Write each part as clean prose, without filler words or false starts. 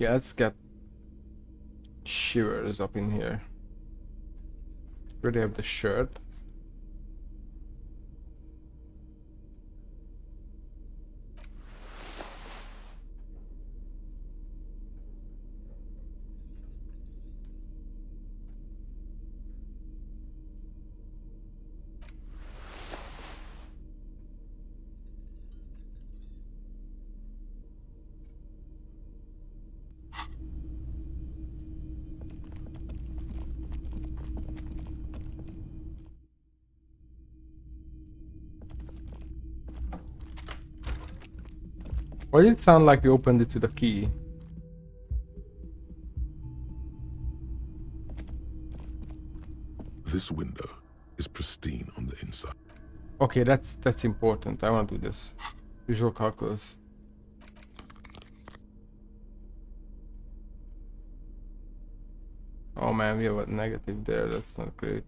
Yeah, let's get shivers up in here. Where do you have the shirt? Why did it sound like you opened it to the key? This window is pristine on the inside. Okay, that's important. I want to do this. Visual calculus. Oh man, we have a negative there. That's not great.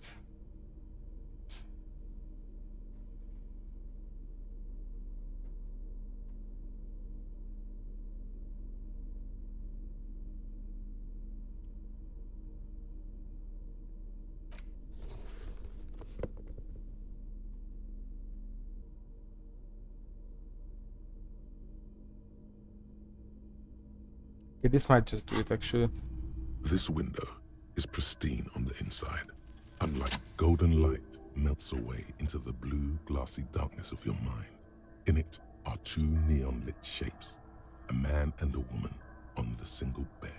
Okay, this might just do it actually. This window is pristine on the inside. Unlike golden light melts away into the blue, glassy darkness of your mind. In it are two neon-lit shapes, a man and a woman on the single bed.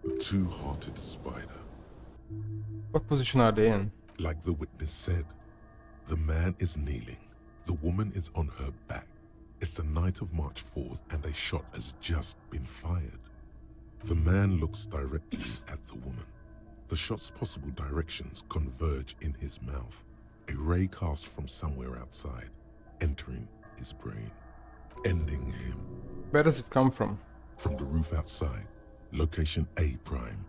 A two-hearted spider. What position are they in? Like the witness said, the man is kneeling, the woman is on her back. It's the night of March 4th and a shot has just been fired. The man looks directly at the woman. The shot's possible directions converge in his mouth, a ray cast from somewhere outside, entering his brain, ending him. Where does it come from? From the roof outside, location A prime.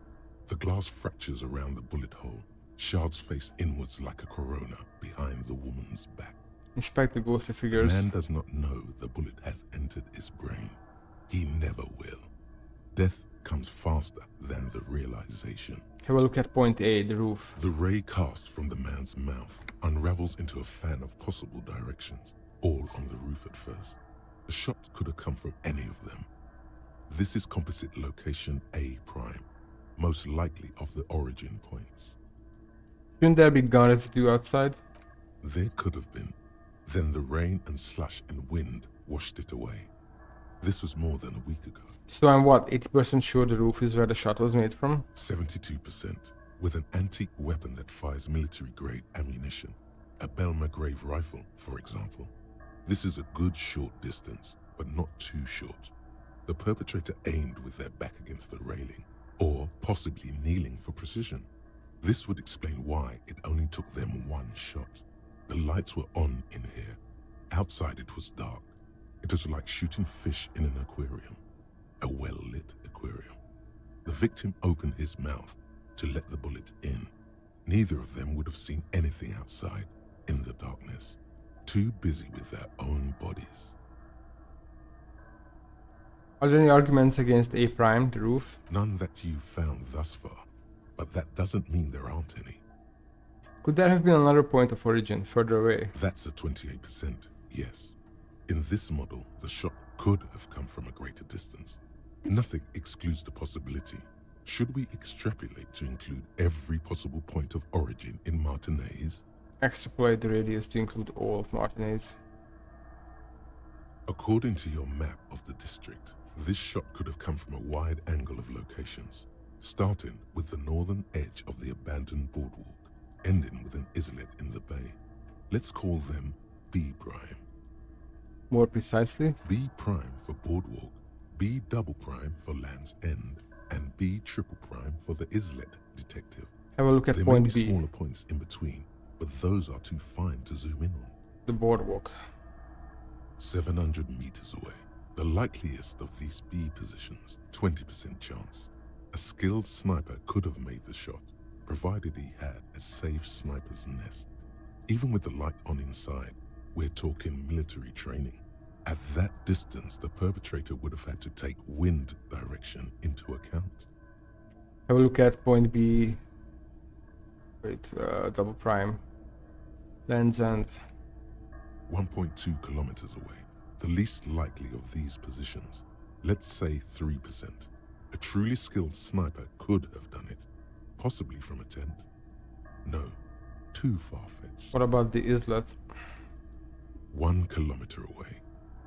The glass fractures around the bullet hole, shards face inwards like a corona behind the woman's back. Inspect the ghostly The figures. man does not know the bullet has entered his brain. He never will. Death comes faster than the realization. Have a look at point A, the roof. The ray cast from the man's mouth unravels into a fan of possible directions, all on the roof at first. The shot could have come from any of them. This is composite location A prime, most likely of the origin points. Shouldn't there be gun residue outside? There could have been. Then the rain and slush and wind washed it away. This was more than a week ago. So I'm what, 80% sure the roof is where the shot was made from? 72%, with an antique weapon that fires military-grade ammunition. A Belma-grave rifle, for example. This is a good short distance, but not too short. The perpetrator aimed with their back against the railing, or possibly kneeling for precision. This would explain why it only took them one shot. The lights were on in here. Outside it was dark. It was like shooting fish in an aquarium. A well-lit aquarium. The victim opened his mouth to let the bullet in. Neither of them would have seen anything outside in the darkness. Too busy with their own bodies. Are there any arguments against A prime, the roof? None that you've found thus far, but that doesn't mean there aren't any. Could there have been another point of origin further away? That's a 28%, yes. In this model, the shot could have come from a greater distance. Nothing excludes the possibility. Should we extrapolate to include every possible point of origin in Martinez? Extrapolate the radius to include all of Martinez. According to your map of the district, this shot could have come from a wide angle of locations, starting with the northern edge of the abandoned boardwalk, ending with an islet in the bay. Let's call them B prime. More precisely? B prime for boardwalk, B double prime for Land's End, and B triple prime for the islet detective. Have a look at There may point be B, smaller points in between, but those are too fine to zoom in on. the boardwalk. 700 meters away. The likeliest of these B positions, 20% chance. A skilled sniper could have made the shot, provided he had a safe sniper's nest. Even with the light on inside, we're talking military training. At that distance, the perpetrator would have had to take wind direction into account. Have a look at point B. Wait, double prime. Lens and 1.2 kilometers away, the least likely of these positions. Let's say 3%. A truly skilled sniper could have done it, possibly from a tent. No, too far-fetched. what about the islet? 1 kilometer away,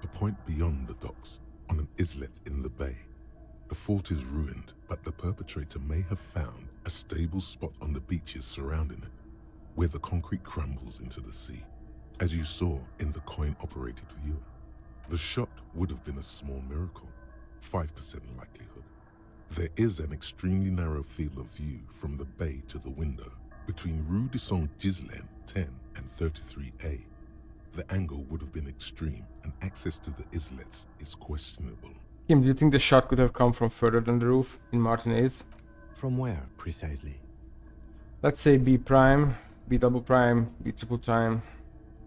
a point beyond the docks, on an islet in the bay. The fort is ruined, but the perpetrator may have found a stable spot on the beaches surrounding it, where the concrete crumbles into the sea, as you saw in the coin-operated viewer. The shot would have been a small miracle, 5% likelihood. There is an extremely narrow field of view from the bay to the window, between Rue de Saint-Ghislain 10 and 33A. The angle would have been extreme, and access to the islets is questionable. Kim, do you think the shot could have come from further than the roof in Martinez? From where, precisely? Let's say B prime, B double prime, B triple prime,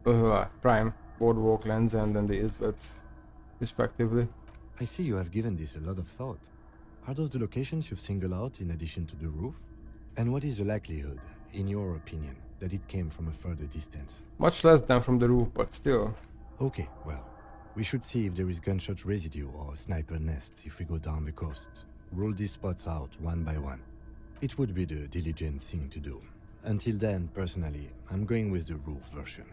prime, boardwalk, lens end, and the islet, respectively. I see you have given this a lot of thought. Are those the locations you've singled out in addition to the roof? And what is the likelihood, in your opinion, that it came from a further distance? Much less than from the roof, but still. Okay, well, we should see if there is gunshot residue or sniper nests if we go down the coast. Rule these spots out one by one. It would be the diligent thing to do. Until then, personally, I'm going with the roof version.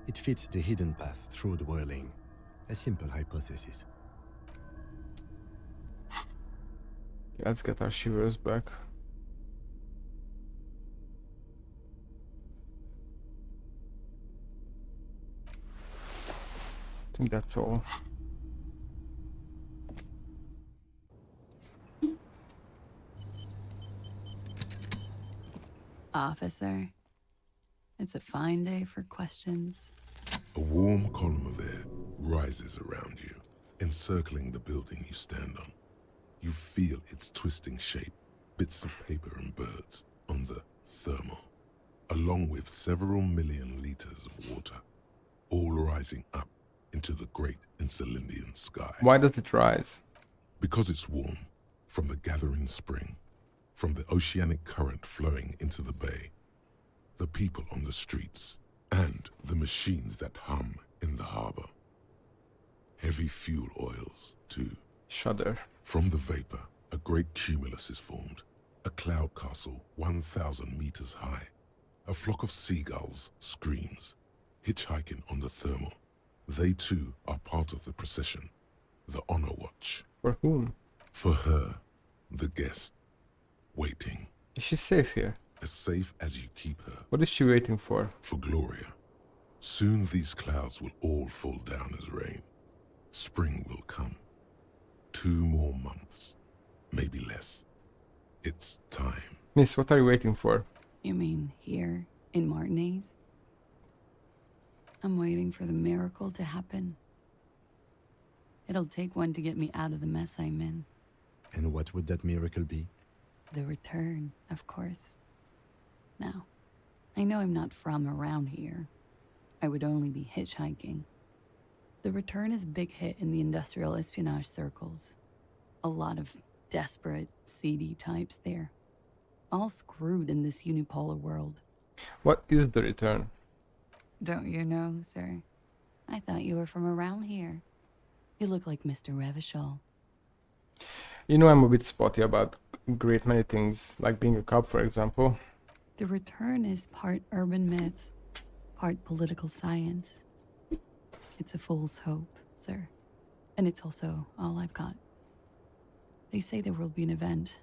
It fits the hidden path through the whirling. A simple hypothesis. Let's get our shivers back. I think that's all. Officer, it's a fine day for questions. A warm column of air rises around you, encircling the building you stand on. You feel its twisting shape, bits of paper and birds on the thermal, along with several million liters of water, all rising up into the great Insulindian sky. Why does it rise? Because it's warm, from the gathering spring, from the oceanic current flowing into the bay, the people on the streets, and the machines that hum in the harbor. Heavy fuel oils, too. Shudder. From the vapor, a great cumulus is formed, a cloud castle 1,000 meters high. A flock of seagulls screams, hitchhiking on the thermal. They too are part of the procession, the honor watch. For whom? For her, the guest, waiting, Is she safe here? as safe as you keep her. What is she waiting for? For Gloria. Soon these clouds will all fall down as rain. Spring will come. 2 more months, maybe less. It's time. Miss, what are you waiting for? You mean here in Martinez? I'm waiting for the miracle to happen. It'll take one to get me out of the mess I'm in. And what would that miracle be? The return, of course. Now, I know I'm not from around here. I would only be hitchhiking. The return is a big hit in the industrial espionage circles. A lot of desperate, seedy types there. All screwed in this unipolar world. What is the return? Don't you know, sir? I thought you were from around here. You look like Mr. Revachol. You know I'm a bit spotty about great many things, like being a cop, for example. The return is part urban myth, part political science. It's a fool's hope, sir. And it's also all I've got. They say there will be an event,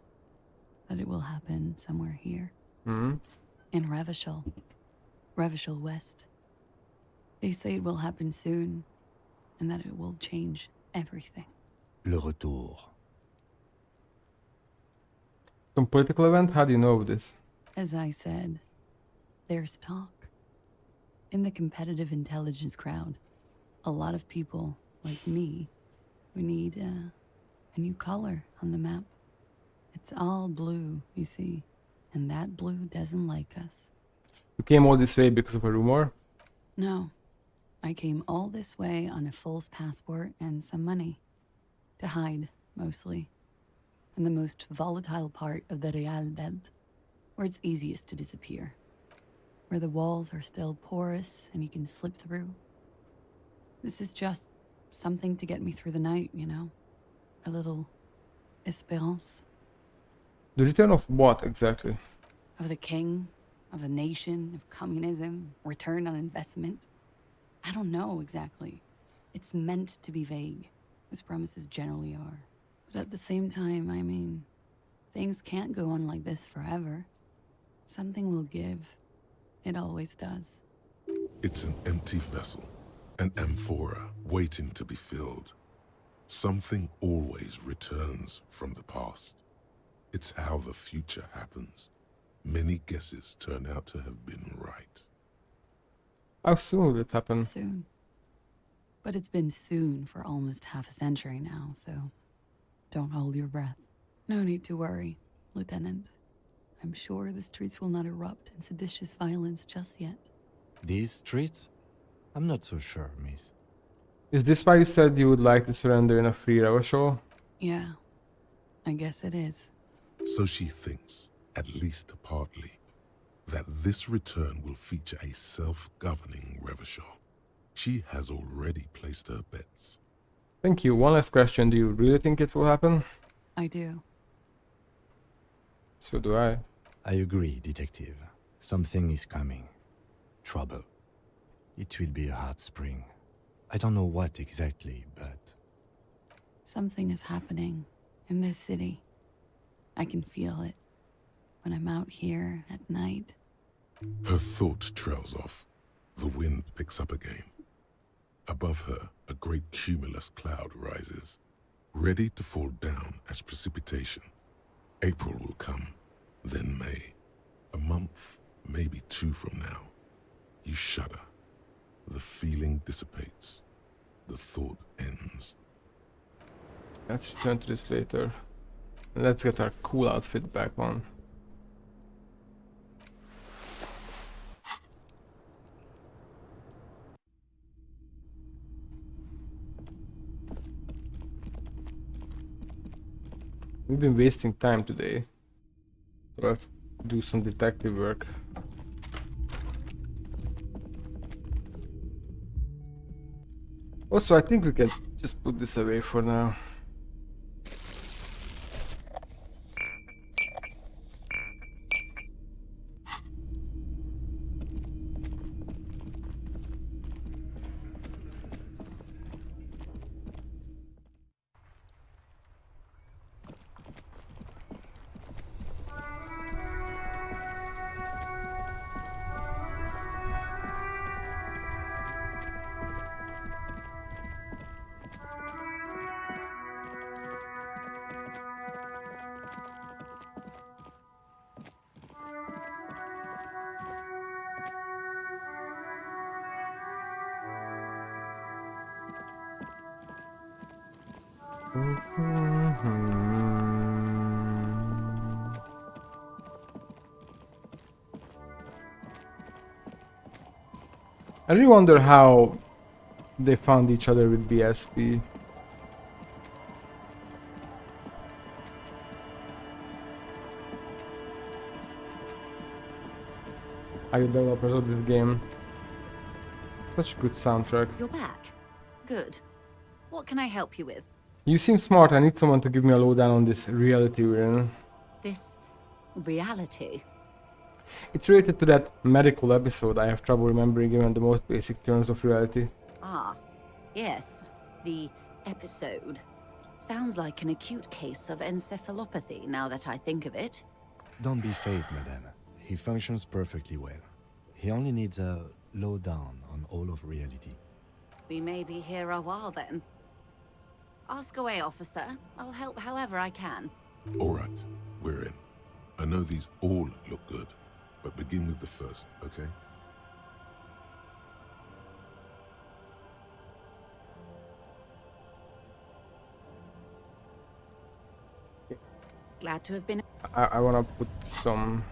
that it will happen somewhere here. Hmm? In Revachol. Revachol West. They say it will happen soon, and that it will change everything. Le retour. Some political event? How do you know of this? As I said, there's talk. In the competitive intelligence crowd, a lot of people, like me, we need a new color on the map. It's all blue, you see, and that blue doesn't like us. You came all this way because of a rumor? No, I came all this way on a false passport and some money. To hide, mostly. In the most volatile part of the Real Belt, where it's easiest to disappear. Where the walls are still porous and you can slip through. This is just something to get me through the night, you know? A little espérance. The return of what exactly? Of the king, of the nation, of communism, return on investment. I don't know exactly. It's meant to be vague, as promises generally are. But at the same time, I mean, things can't go on like this forever. Something will give. It always does. It's an empty vessel, an amphora waiting to be filled. Something always returns from the past. It's how the future happens. Many guesses turn out to have been right. How soon will it happen? Soon. But it's been soon for almost half a century now, so don't hold your breath. No need to worry, Lieutenant. I'm sure the streets will not erupt in seditious violence just yet. These streets? I'm not so sure, miss. Is this why you said you would like to surrender in a free reversal? Yeah, I guess it is. So she thinks, at least partly, that this return will feature a self-governing Revachol. She has already placed her bets. Thank you. One last question. Do you really think it will happen? I do. So do I. I agree, Detective. Something is coming. Trouble. It will be a hot spring. I don't know what exactly, but... Something is happening in this city. I can feel it when I'm out here at night. Her thought trails off. The wind picks up again. Above her, a great cumulus cloud rises, ready to fall down as precipitation. April will come, then May. A month, maybe 2 from now. You shudder. The feeling dissipates. The thought ends. Let's return to this later. Let's get our cool outfit back on. We've been wasting time today. Let's do some detective work. Also, I think we can just put this away for now. I really wonder how they found each other with BSP. Are you developers of this game? Such a good soundtrack. You're back. Good. What can I help you with? You seem smart. I need someone to give me a lowdown on this reality we're in. This reality? It's related to that medical episode. I have trouble remembering even the most basic terms of reality. Ah, yes. The episode. Sounds like an acute case of encephalopathy now that I think of it. Don't be phased, madame. He functions perfectly well. He only needs a lowdown on all of reality. We may be here a while then. Ask away, officer. I'll help however I can. All right, we're in. I know these all look good, but begin with the first, okay? Glad to have been... I wanna put some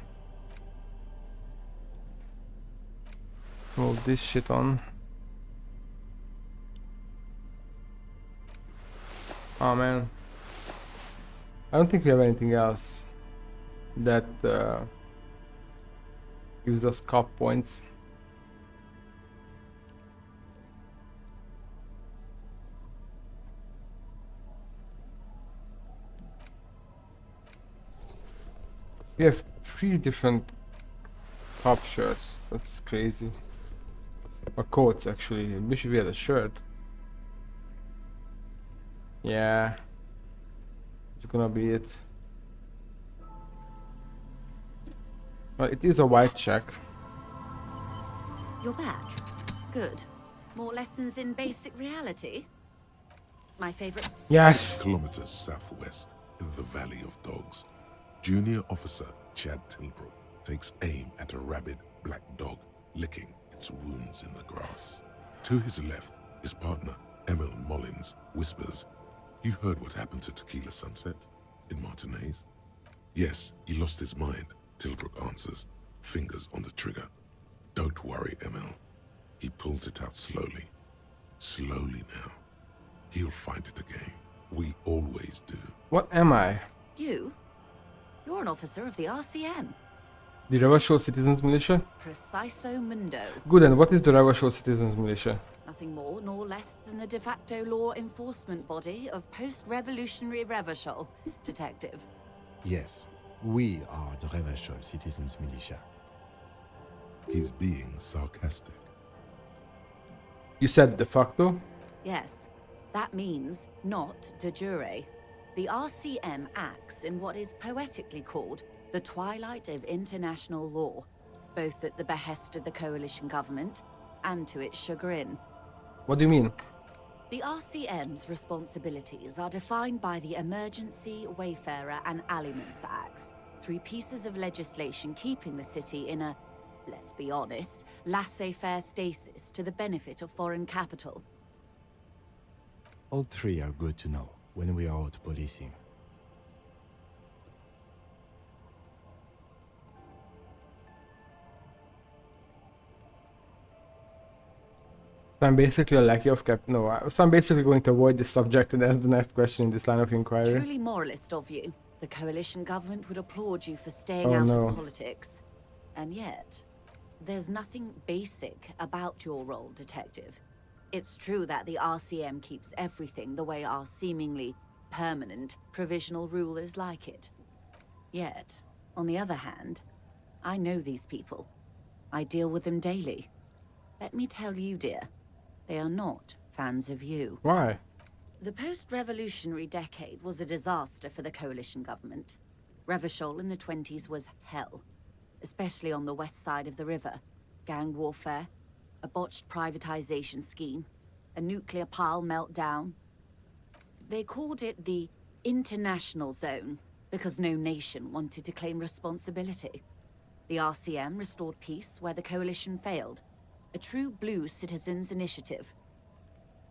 of this shit on. Oh man. I don't think we have anything else that gives us cop points. We have 3 different cop shirts. That's crazy. Or coats actually. I wish we had a shirt. Yeah. It's gonna be it. Well, it is a white check. You're back. Good. More lessons in basic reality? My favorite. Yes! 6 kilometers southwest in the Valley of Dogs, Junior Officer Chad Tilbrook takes aim at a rabid black dog licking its wounds in the grass. To his left, his partner, Emil Mullins, whispers, "You heard what happened to Tequila Sunset in Martinez?" "Yes, he lost his mind," Tilbrook answers, fingers on the trigger. "Don't worry, Emil." He pulls it out slowly. Slowly now. He'll find it again. We always do. What am I? You? You're an officer of the RCM. The Revachol Citizens Militia? Preciso mundo. Good, and what is the Revachol Citizens Militia? Nothing more nor less than the de facto law enforcement body of post-revolutionary Revachol, Detective. Yes, we are the Revachol Citizens Militia. He's being sarcastic. You said de facto? Yes, that means not de jure. The RCM acts in what is poetically called the twilight of international law, both at the behest of the coalition government and to its chagrin. What do you mean? The RCM's responsibilities are defined by the Emergency, Wayfarer and Aliments Acts, 3 pieces of legislation keeping the city in a, let's be honest, laissez-faire stasis to the benefit of foreign capital. All 3 are good to know when we are out policing. So I'm basically a lackey of so I'm basically going to avoid this subject and ask the next question in this line of inquiry. Truly moralist of you. The coalition government would applaud you for staying Oh, out no. of politics. And yet, there's nothing basic about your role, Detective. It's true that the RCM keeps everything the way our seemingly permanent provisional rulers like it. Yet, on the other hand, I know these people. I deal with them daily. Let me tell you, dear, they are not fans of you. Why? The post-revolutionary decade was a disaster for the coalition government. Revachol in the 20s was hell, especially on the west side of the river. Gang warfare, a botched privatization scheme, a nuclear pile meltdown. They called it the international zone because no nation wanted to claim responsibility. The RCM restored peace where the coalition failed. A true blue citizens' initiative.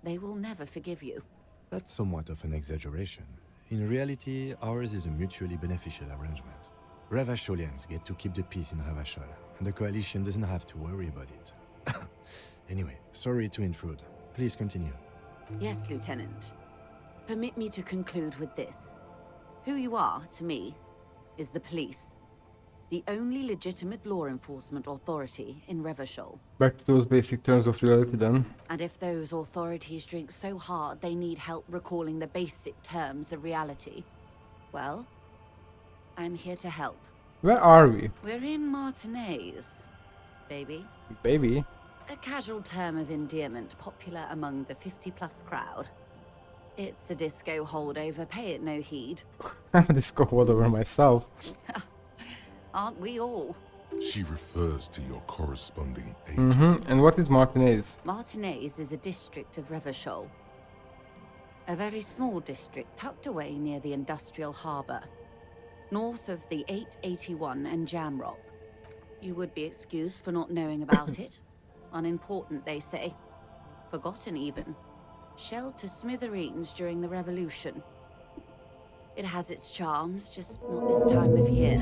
They will never forgive you. That's somewhat of an exaggeration. In reality, ours is a mutually beneficial arrangement. Revacholians get to keep the peace in Revachol, and the coalition doesn't have to worry about it. Anyway, sorry to intrude. Please continue. Yes, Lieutenant. Permit me to conclude with this. Who you are, to me, is the police. The only legitimate law enforcement authority in Revachol. Back to those basic terms of reality then. And if those authorities drink so hard they need help recalling the basic terms of reality, well, I'm here to help. Where are we? We're in Martinez, baby. Baby? A casual term of endearment popular among the 50-plus crowd. It's a disco holdover, pay it no heed. I'm a disco holdover myself. Aren't we all? She refers to your corresponding ages. And what is Martinez? Martinez is a district of Revachol. A very small district tucked away near the industrial harbour. North of the 881 and Jamrock. You would be excused for not knowing about it. Unimportant, they say. Forgotten even. Shelled to smithereens during the revolution. It has its charms, just not this time of year.